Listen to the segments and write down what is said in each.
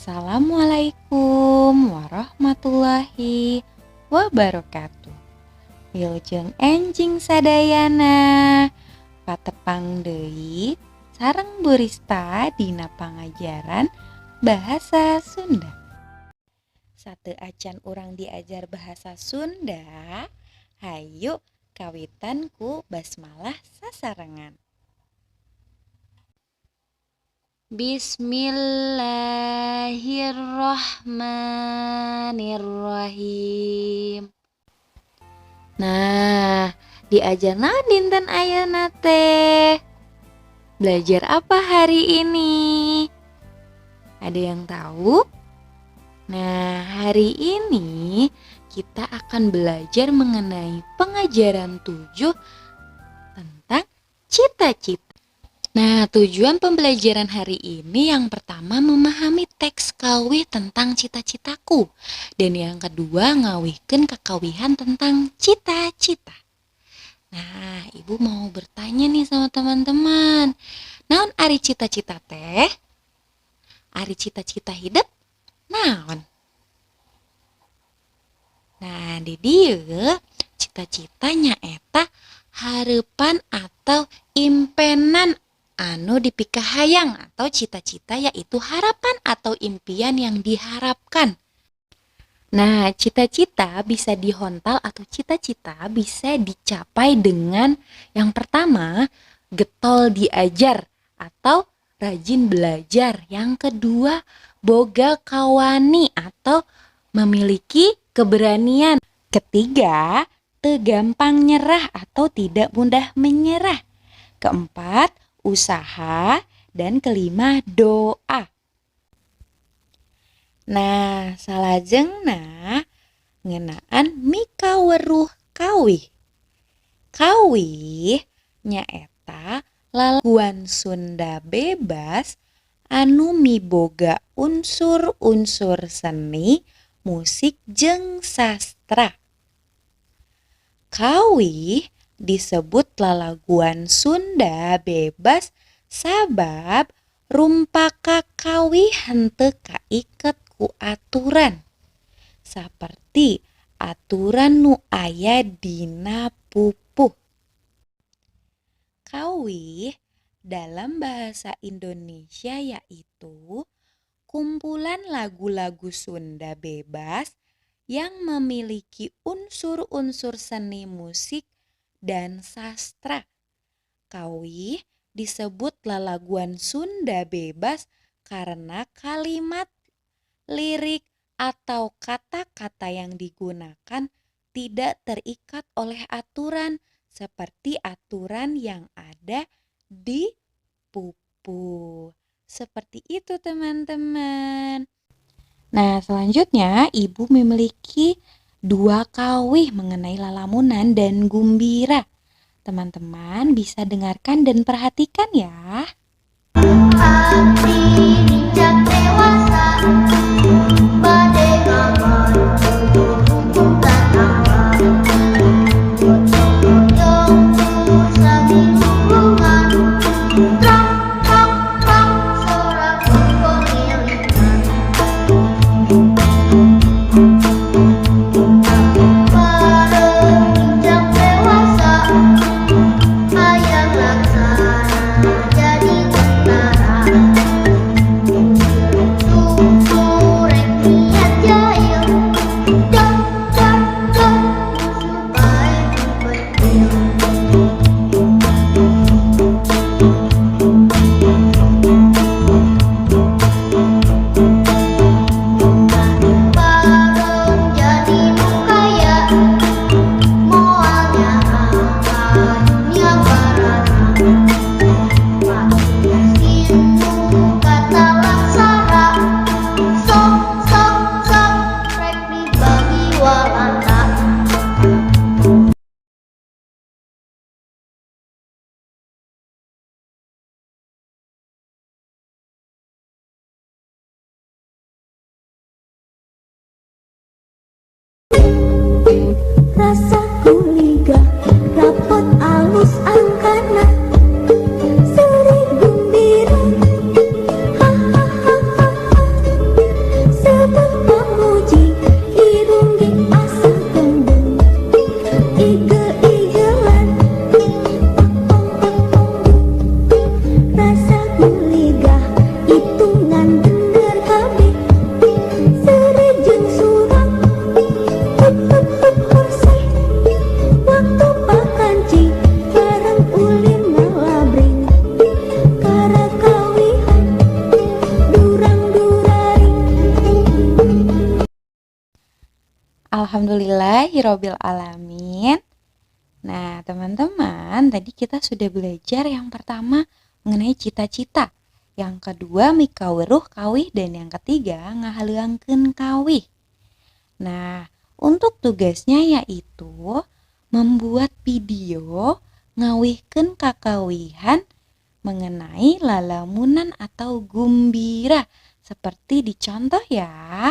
Assalamualaikum warahmatullahi wabarakatuh. Wilujeng enjing sadayana patepang deui sareng Burista dina pangajaran bahasa Sunda. Sateu acan urang diajar bahasa Sunda, hayu kawitan ku basmalah sasarengan. Bismillahirrahmanirrahim. Nah, diajarna dinten ayeuna teh. Belajar apa hari ini? Ada yang tahu? Nah, hari ini kita akan belajar mengenai pengajaran 7 tentang cita-cita. Nah, tujuan pembelajaran hari ini yang pertama memahami teks kawih tentang cita-citaku. Dan yang kedua ngawihkeun kakawihan tentang cita-cita. Nah, Ibu mau bertanya nih sama teman-teman. Naon ari cita-cita teh? Ari cita-cita hidup? Naon? Nah, di dieu cita-cita nyaeta hareupan atau impenan anu dipikahayang atau cita-cita yaitu harapan atau impian yang diharapkan. Nah, cita-cita bisa dihontal atau cita-cita bisa dicapai dengan yang pertama, getol diajar atau rajin belajar. Yang kedua, boga kawani atau memiliki keberanian. Ketiga, teu gampang nyerah atau tidak mudah menyerah. Keempat, usaha, dan kelima doa. Nah, salajengna ngeunaan mikaweruh kawih. Kawih nyaeta lalaguan Sunda bebas anu miboga unsur-unsur seni, musik jeung sastra. Kawih disebut lalaguan Sunda bebas sabab rumpaka kawih henteu kaiket ku aturan saperti aturan nu aya dina pupuh. Kawih dalam bahasa Indonesia yaitu kumpulan lagu-lagu Sunda bebas yang memiliki unsur-unsur seni musik dan sastra. Kawih disebut lalaguan Sunda bebas karena kalimat, lirik, atau kata-kata yang digunakan tidak terikat oleh aturan seperti aturan yang ada di pupuh. Seperti itu teman-teman. Nah, selanjutnya Ibu memiliki 2 kawih mengenai lalamunan dan gumbira. Teman-teman bisa dengarkan dan perhatikan ya. Hati bijak dewasa, badai ngaman, bukan aman. Gotong-gotong sami hubungan, trang-trang-trang sorak pengiringan. Bijak dewasa, hayang laksana jadi tentara. Alhamdulillahirobbil alamin. Nah, teman-teman, tadi kita sudah belajar yang pertama mengenai cita-cita. Yang kedua mikaweuruh kawih dan yang ketiga ngahaluangkeun kawih. Nah, untuk tugasnya yaitu membuat video ngawihkeun kakawihan mengenai lalamunan atau gumbira seperti dicontoh ya.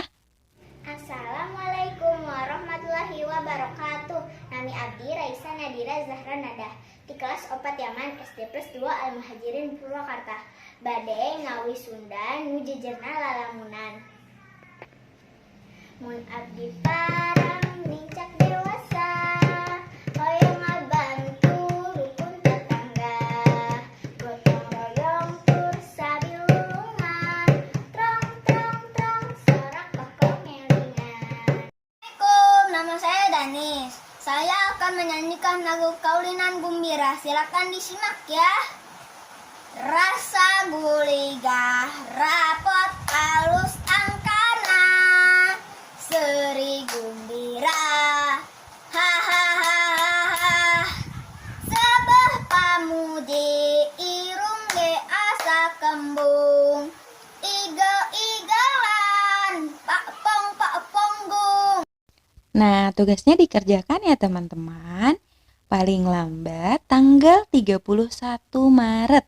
Assalamualaikum warahmatullahi wabarakatuh. Nami abdi Raisa Nadira Zahra Nadah di kelas 4 Yaman SD plus 2 Al-Muhajirin Purwakarta. Bade ngawi Sunda nu jejerna lalamunan. Mun abdi parang nincak dewasa, hoyong ngabantu rukun tetangga. Gotong royong tur sabilungan, trong trong trong sorak kokong ngelingan. Assalamualaikum, nama saya Danis. Saya akan menyanyikan lagu Kaulinan Gumbira. Silakan disimak ya. Rasa guligah rapot alus angkana, seri gumbira hahaha. Sebeh pamuji irung ge asa kembung, igel-igelan pak pong gung. Nah, tugasnya dikerjakan ya teman-teman. Paling lambat tanggal 31 Maret.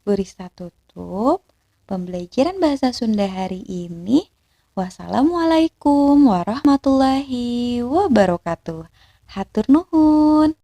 Berista tutup pembelajaran bahasa Sunda hari ini. Wassalamualaikum warahmatullahi wabarakatuh. Hatur nuhun.